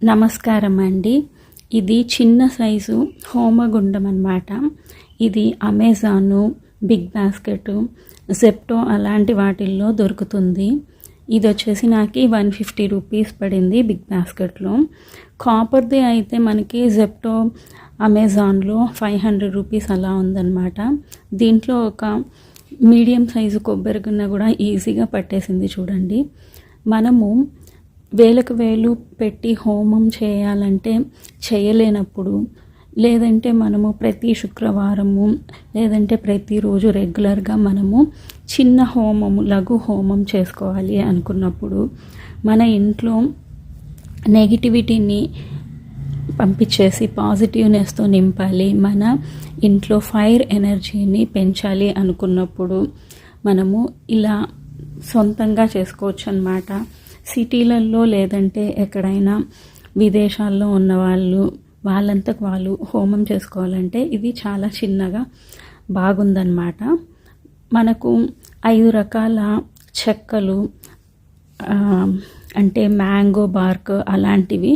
నమస్కారం అండి. ఇది చిన్న సైజు హోమగుండం అన్నమాట. ఇది అమెజాను, బిగ్ బాస్కెట్, జెప్టో అలాంటి వాటిల్లో దొరుకుతుంది. ఇది వచ్చేసి నాకు 150 రూపీస్ పడింది బిగ్ బాస్కెట్లో. కాపర్ది అయితే మనకి జెప్టో, అమెజాన్లో 500 రూపీస్ అలా ఉందన్నమాట. దీంట్లో ఒక మీడియం సైజు కొబ్బరి గిన్నె కూడా ఈజీగా పట్టేసింది చూడండి. మనము వేలకు వేలు పెట్టి హోమం చేయాలంటే చేయలేనప్పుడు, లేదంటే మనము ప్రతి శుక్రవారము లేదంటే ప్రతిరోజు రెగ్యులర్గా మనము చిన్న హోమము, లఘు హోమం చేసుకోవాలి అనుకున్నప్పుడు, మన ఇంట్లో నెగిటివిటీని పంపించేసి పాజిటివ్నెస్తో నింపాలి, మన ఇంట్లో ఫైర్ ఎనర్జీని పెంచాలి అనుకున్నప్పుడు మనము ఇలా సొంతంగా చేసుకోవచ్చు అన్నమాట. సిటీలలో లేదంటే ఎక్కడైనా విదేశాల్లో ఉన్న వాళ్ళంతకు వాళ్ళు హోమం చేసుకోవాలంటే ఇది చాలా చిన్నగా బాగుందన్నమాట. మనకు 5 రకాల చెక్కలు, అంటే మ్యాంగో బార్క్ అలాంటివి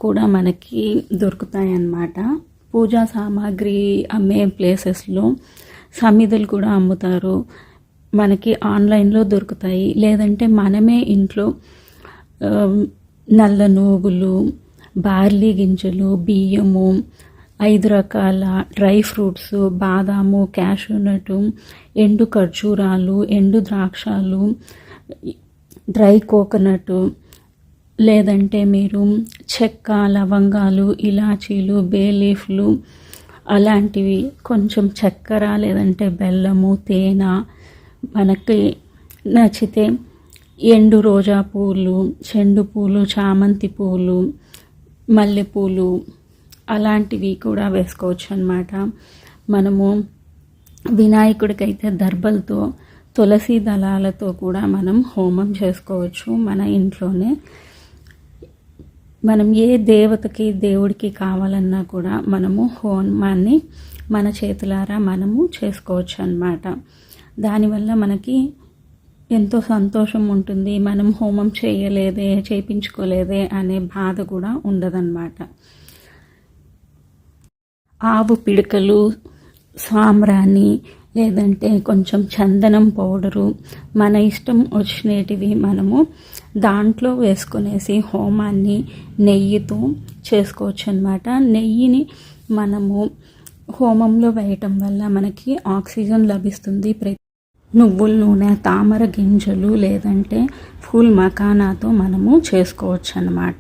కూడా మనకి దొరుకుతాయి అన్నమాట. పూజా సామాగ్రి అమ్మే ప్లేసెస్లో సమిధులు కూడా అమ్ముతారు, మనకి ఆన్లైన్లో దొరుకుతాయి. లేదంటే మనమే ఇంట్లో నల్ల నూగులు, బార్లీ గింజలు, బియ్యము, 5 రకాల డ్రై ఫ్రూట్స్, బాదాము, క్యాషూనట్, ఎండు ఖర్జూరాలు, ఎండు ద్రాక్షాలు, డ్రై కోకోనట్, లేదంటే మీరు చెక్క, లవంగాలు, ఇలాచీలు, బే లీఫ్లు అలాంటివి, కొంచెం చక్కెర లేదంటే బెల్లము, తేనె, మనకి నచ్చితే ఎండు రోజా పూలు, చెండు పూలు, చామంతి పూలు, మల్లెపూలు అలాంటివి కూడా వేసుకోవచ్చు అన్నమాట. మనము వినాయకుడికైతే దర్భలతో, తులసి దళాలతో కూడా మనం హోమం చేసుకోవచ్చు మన ఇంట్లోనే. మనం ఏ దేవతకి, దేవుడికి కావాలన్నా కూడా మనము హోమాన్ని మన చేతులారా మనము చేసుకోవచ్చు అన్నమాట. దానివల్ల మనకి ఎంతో సంతోషం ఉంటుంది. మనం హోమం చేయించుకోలేదే అనే బాధ కూడా ఉండదన్నమాట. ఆవు పిడకలు, సాంబ్రాణి, లేదంటే కొంచెం చందనం పౌడరు, మన ఇష్టం వచ్చినటివి మనము దాంట్లో వేసుకునేసి హోమాన్ని నెయ్యితో చేసుకోవచ్చు అన్నమాట. నెయ్యిని మనము హోమంలో వేయటం వల్ల మనకి ఆక్సిజన్ లభిస్తుంది. నువ్వుల నూనె, తామర గింజలు, లేదంటే ఫూల్ మకానాతో మనము చేసుకోవచ్చు అన్నమాట.